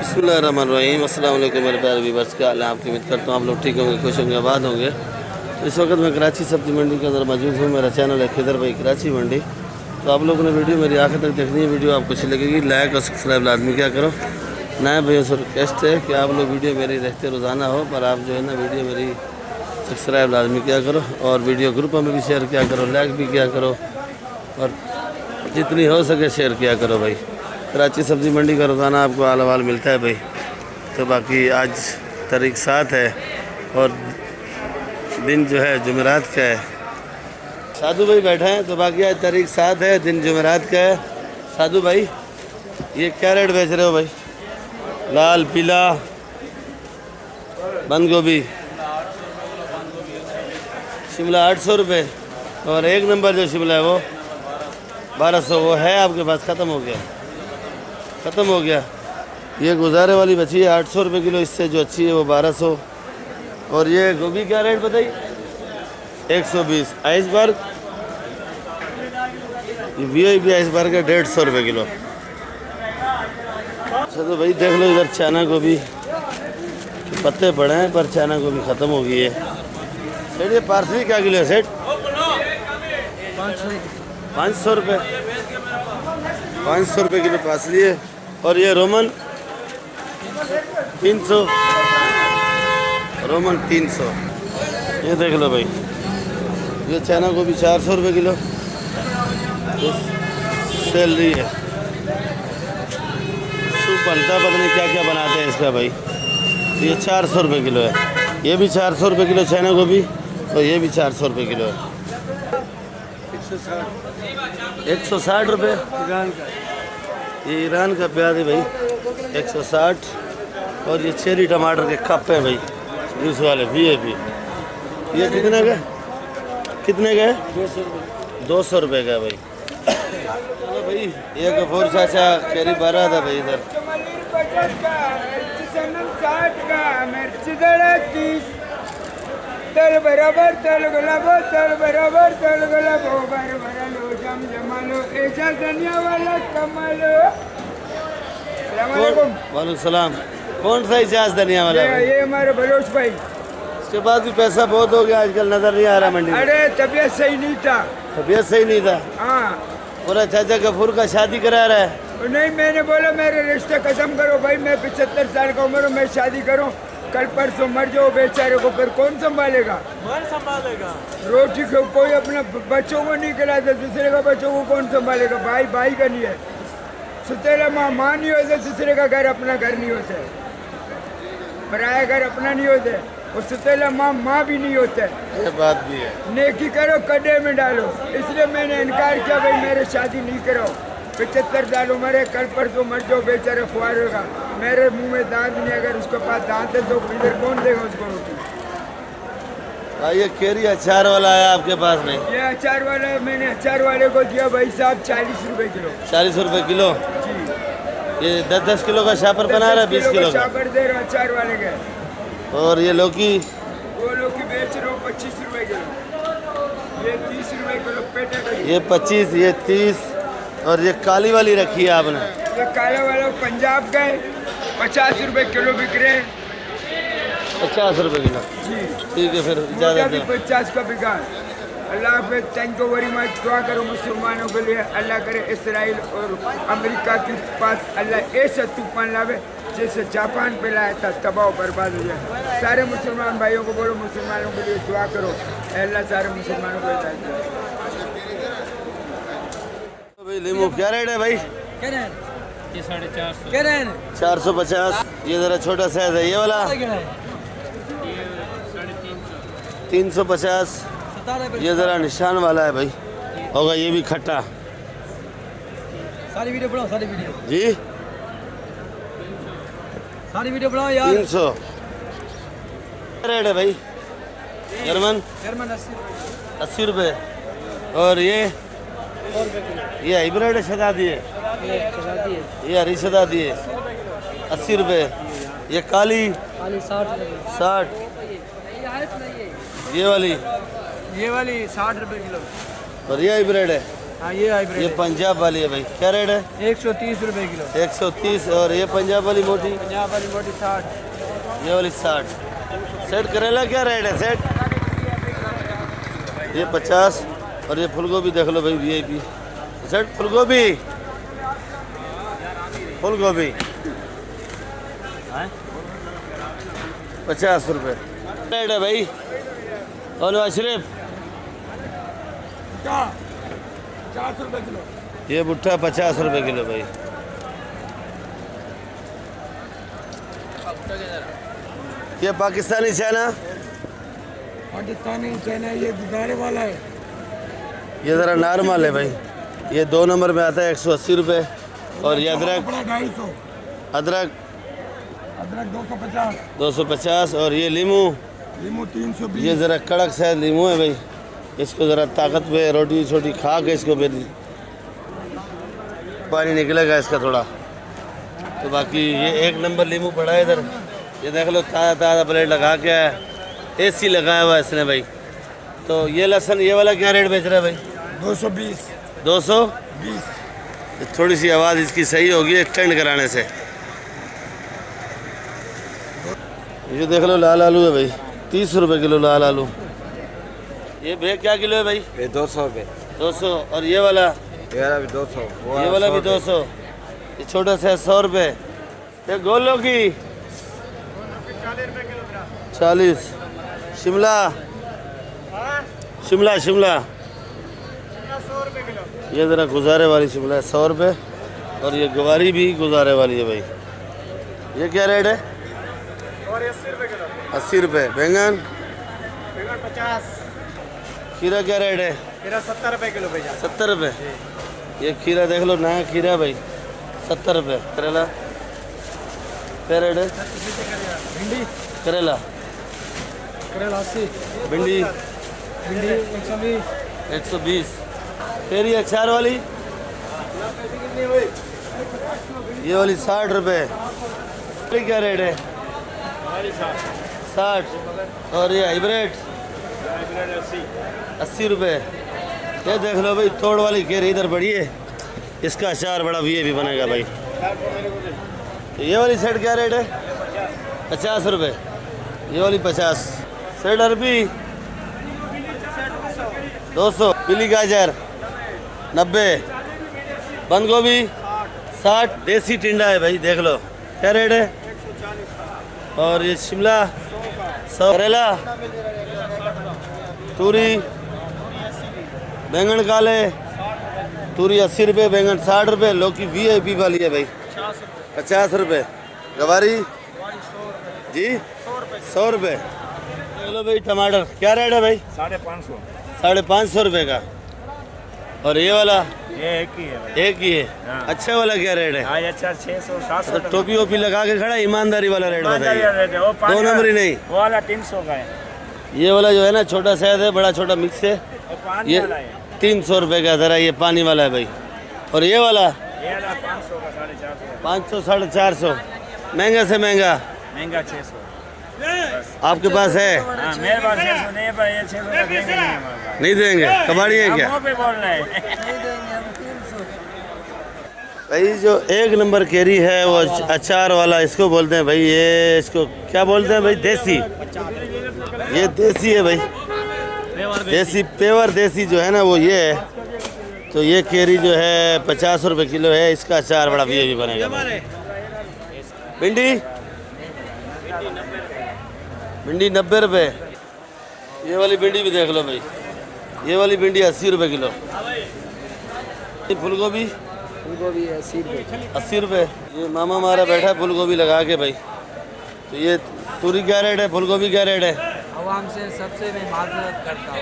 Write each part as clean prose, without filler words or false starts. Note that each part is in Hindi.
बिस्मिल्लाहिर्रहमानिर्रहीम। अस्सलाम वालेकुम मेरे प्यारे व्यूअर्स, क्या हाल है? आपकी उम्मीद करता हूँ आप लोग ठीक होंगे, खुश होंगे, आबाद होंगे। तो इस वक्त मैं कराची सब्ज़ी मंडी के अंदर मौजूद हूँ। मेरा चैनल है खिदर भाई कराची मंडी। तो आप लोगों ने वीडियो मेरी आखिर तक देखनी है। वीडियो आपको अच्छी लगेगी, लाइक और सब्सक्राइब लाजमी क्या करो। नए भाइयों से रिक्वेस्ट है कि आप लोग वीडियो मेरी देखते रोज़ाना हो, पर आप जो है ना वीडियो मेरी सब्सक्राइब लाजमी क्या करो और वीडियो ग्रुपों में भी शेयर किया करो, लाइक भी किया करो और जितनी हो सके शेयर किया करो भाई। कराची सब्ज़ी मंडी का रोज़ाना आपको हाल अहवाल मिलता है भाई। तो बाकी आज तारीख 7 है और दिन जो है जुमेरात का है। साधु भाई बैठे हैं। तो बाकी आज तारीख 7 है, दिन जुमेरात का है। साधु भाई ये क्या रेट बेच रहे हो भाई? लाल पीला बंद गोभी शिमला 800 रुपये और एक नंबर जो शिमला है वो 1200। वो है आपके पास? ख़त्म हो गया, ख़त्म हो गया। ये गुजारे वाली बची है 800 रुपये किलो, इससे जो अच्छी है वो 1200। और ये गोभी क्या रेट बताइए? 120। आइसबर्ग ये VIP आइसबर्ग है 150 रुपये किलो। अच्छा तो भाई देख लो इधर चाइना गोभी के पत्ते पड़े हैं पर चाइना गोभी ख़त्म हो गई है। सेठ ये पार्सली क्या किलो है सेठ? 500 रुपये। 500 रुपये किलो पार्सली है। और ये रोमन 300, रोमन 300। ये देख लो भाई, ये चाइना गोभी 400 रुपये किलो सेल रही है। सूप बनता पता नहीं क्या क्या बनाते हैं इसका भाई। ये 400 रुपये किलो है। ये भी 400 रुपये किलो चाइना गोभी और ये भी 400 रुपये किलो है। 160 रुपये ईरान का। ये ईरान का प्याज है भाई 160। और ये चेरी टमाटर के कप है भाई जूस वाले VIP। ये कितने का? कितने का है? 200 रुपये का भाई। चलो भाई ये गफूर चाचा करीब आ रहा था भाई इधर। तल बराबर तल गुलाबो तल बराबर तल गुलाबो बर भरलो जम जमालो ऐसा दुनिया वाला कमालो। वालेकुम सलाम। कौन सा इजाज धनिया वाला? ये हमारे बलोच भाई। इसके बाद भी पैसा बहुत हो गया आजकल, नजर नहीं आ रहा मंडी में। अरे तबीयत सही नहीं था। तबीयत सही नहीं था? हाँ। पूरा चाचा गफूर का शादी करा रहा है। नहीं मैंने बोला मेरे रिश्ते खत्म करो भाई, मैं 75 साल का उम्र हूँ, मैं शादी करूँ, कल परसों मर जाओ बेचारे को, फिर कौन संभालेगा? कौन संभालेगा? रोटी को कोई अपने बच्चों को नहीं खिलाता, दूसरे का बच्चों को कौन संभालेगा? भाई भाई का नहीं है। सुतेला माँ नहीं होते, दूसरे का घर अपना घर नहीं होता, पराया घर अपना नहीं होता, और सुतेला माँ भी नहीं होता। ये बात भी है। नेकी करो कड्डे में डालो, इसलिए मैंने इनकार किया भाई मेरे शादी नहीं करो। 75 साल उम्र है, कल परसों मर जाओ बेचारे खुआर होगा। मेरे मुंह में दांत नहीं, अगर उसके पास दांत है तो इधर कौन देगा उसको रोटी? भाई ये केरी अचार वाला आया आपके पास में? ये अचार वाला मैंने अचार वाले को दिया भाई साहब 40 रुपये किलो। 40 रुपये किलो जी। ये 10-10 किलो का शापर बना रहा है, 20 किलो का शापर दे रहा अचार वाले का। और ये लौकी? वो लौकी बेच रहा हूँ 25 रुपये किलो। ये 30 रुपये किलो पेटा। ये 25, ये 30 और ये काली वाली रखी है आपने? ये काला वाला पंजाब का है, 50 रुपये किलो बिक रहे हैं। 50 रुपये किलो जी ठीक है। फिर ज़्यादा 50 का बिका। अल्लाह हाफ़िज़, थैंक यू वेरी मच। दुआ करो मुसलमानों के लिए, अल्लाह करे इसराइल और अमेरिका के पास अल्लाह ऐसा तूफान लावे जैसे जापान पे लाया था, तबाह बर्बाद हो जाए। सारे मुसलमान भाइयों को बोलो मुसलमानों के लिए दुआ करो, अल्लाह सारे मुसलमानों को हिदायत दे। भाई लीमू क्या रेट है भाई? ये 450। 450। ये ज़रा छोटा साइज है, ये वाला 350। ये ज़रा निशान वाला है भाई, होगा ये भी खट्टा। सारी वीडियो बनाओ, सारी वीडियो जी सारी वीडियो बनाओ यार। 300 रेट है भाई। जर्मन 80 रुपये। और ये हाइब्रिड शदादी है, ये हरी शदादी है 80 रुपये। ये काली 60। ये वाली 60 रुपये किलो। और ये हाइब्रिड है हाँ ये ये हाइब्रिड पंजाब वाली है भाई, क्या रेट है? 130 रुपए किलो। 130। और ये पंजाब वाली मोटी? पंजाब वाली मोटी 60। ये वाली 60। सेट करेला क्या रेट है सेट? ये 50। और ये फूलगोभी देख लो भाई, VIP सेट फूलगोभी। फूलगोभी 50 रुपये रेट है भाई। और अशरफ 400 रुपए किलो। ये भुट्टा 50 रुपये किलो भाई। ये पाकिस्तानी चाइना? पाकिस्तानी चाइना ये गुजारे वाला है। ये ज़रा नॉर्मल है भाई। ये 2 नंबर में आता है 180 रुपये। और ये अदरक? 250। अदरक? अदरक 250। 250। और ये लीमू? लीमू 320। ये ज़रा कड़क शायद लीमू है भाई, इसको ज़रा ताकत पे रोटी छोटी खा के इसको फिर पानी निकलेगा इसका थोड़ा। तो बाकी ये 1 नंबर लीमू पड़ा है इधर। ये देख लो ताज़ा ताज़ा प्लेट लगा के है, AC लगाया हुआ है इसने भाई। तो ये लहसुन ये वाला क्या रेट बेच रहा है भाई? 220। 220। थोड़ी सी आवाज़ इसकी सही होगी एक्सटेंड कराने से। ये देख लो लाल आलू है भाई, 30 रुपये किलो लाल आलू। ये भैया क्या किलो है भाई? ये 200 रुपये। 200। और ये वाला? ये वाला भी 200। ये वाला भी 200। ये छोटा सा 100 रुपये। ये गोलो की 40। शिमला? शिमला शिमला ये ज़रा गुजारे वाली शिमला है 100 रुपये। और ये गवारी भी गुजारे वाली है भाई। ये क्या रेट है? 80 रुपये। बैंगन? 50। खीरा क्या रेट है? मेरा 70 रुपए किलो भैया। 70 रुपये। ये खीरा देख लो नया खीरा भाई, 70 रुपये। करेला क्या रेट है? भिंडी? करेला? करेला 80। भिंडी? भिंडी 120। 120। फिर ये अचार वाली? ये वाली 60 रुपये। ये क्या रेट है? 60। और ये हाइब्रिड? 80 रुपये। ये देख लो भाई तोड़ वाली केरी इधर बड़ी है, इसका अचार बड़ा VIP बनेगा भाई। ये वाली सेट क्या रेट है? 50 रुपये। ये वाली 50। सेट अरबी 200। पीली गाजर 90। बंद गोभी 60। देसी टिंडा है भाई, देख लो क्या रेट है? और ये शिमला 100। करेला? तूरी? बैंगन काले? तूरी 80 रुपये, बैंगन 60 रुपये। लौकी VIP वाली है भाई 50 रुपये। गवारी? जी 100 रुपये। चलो भाई टमाटर क्या रेट है भाई? 550। 550 रुपये का। और ये वाला? ये एक ही है। एक ही है। हाँ। अच्छा वाला क्या रेट है? हाँ ये अच्छा 600 700। तो टोपी वोपी लगा के खड़ा, ईमानदारी वाला रेट बताइए। वो 2 नंबर ही नहीं। वो वाला 300 का है। ये वाला जो है ना छोटा साइज है, बड़ा छोटा मिक्स है, वो पानी ये वाला है। 300 रुपये का ज़रा, ये पानी वाला है भाई। और ये वाला? ये वाला 500 का 450। 500 450। महंगा से महंगा? महंगा 600। आपके पास है? हाँ मेरे पास 600 नहीं है, पर ये 600 का देंगे नहीं हमारे पास। नहीं देंगे? कबाड़ी है क्या मुँह पे बोल रहे हैं। भाई? जो 1 नंबर केरी है वो अचार वाला इसको बोलते हैं भाई। ये इसको क्या बोलते हैं भाई? देसी? ये देसी है भाई, देसी पेवर देसी जो है ना वो ये है। तो ये केरी जो है 50 रुपये किलो है, इसका अचार बड़ा VIP बनेगा। भिंडी? भिंडी 90 रुपये। ये वाली भिंडी भी देख लो भाई, ये वाली भिंडी 80 रुपये किलो। फूलगोभी? फूलगोभी 80 रुपए। 80 रुपये। ये मामा हमारा बैठा है फूलगोभी लगा के भाई। तो ये तूरी क्या रेट है? फूलगोभी क्या रेट है? आवाम से सबसे मैं माजरत करता हूँ,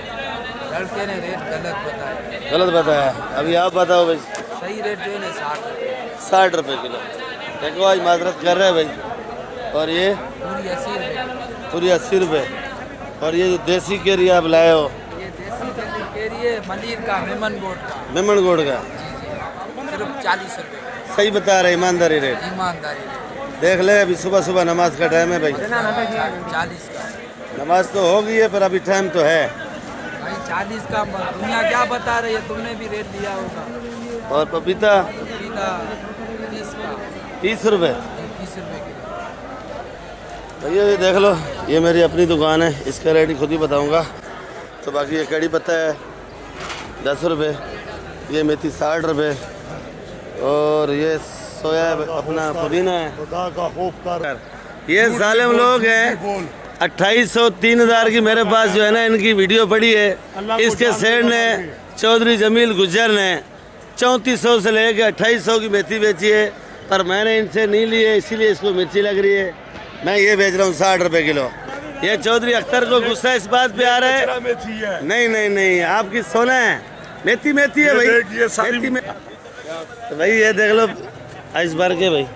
लड़के ने रेट गलत बताया। गलत बताया? अभी आप बताओ भाई। सही रेट जो है ना 60 रुपये। 60 रुपये किलो। देखो आज माजरत कर रहे हैं भाई। और ये पूरी 80 रुपये। पूरी 80 रुपये। और ये जो देसी केरी आप लाए हो? ये देसी केरी है मलिर का, मेमन गोट का। मेमन गोड का? सिर्फ 40 रुपये। सही बता रहे, ईमानदारी रेट। ईमानदारी रेट। देख ले अभी सुबह सुबह नमाज का टाइम है भाई। 40 का। नमाज तो हो गई है पर अभी टाइम तो है। भाई 40 का दुनिया क्या बता रही है, तुमने भी रेट दिया होगा। और पपीता पपीता 30 का, 30 रुपये। 30 रुपये किलो। भैया ये देख लो, ये मेरी अपनी दुकान है, इसका रेट ही खुद ही बताऊंगा। तो बाकी ये कड़ी पत्ता है 10 रुपये, ये मेथी 60 रुपये, और ये सोया अपना पुदीना है। खुदा का खौफ कर। ये जालिम लोग हैं, 2800 3000 की मेरे पास जो है ना इनकी वीडियो पड़ी है। इसके सेठ ने चौधरी जमील गुज्जर ने 3400 से लेकर 2800 की मेथी बेची है, पर मैंने इनसे नहीं ली है, इसीलिए इसको मिर्ची लग रही है। मैं ये बेच रहा हूँ 60 रुपये किलो। ये चौधरी अख्तर को गुस्सा इस बात पे आ रहा है। मेथी है। नहीं नहीं नहीं, आपकी सोना है, मेथी मेथी है भाई, ये सारी मेथी में। तो भाई ये देख लो आइस भर के भाई।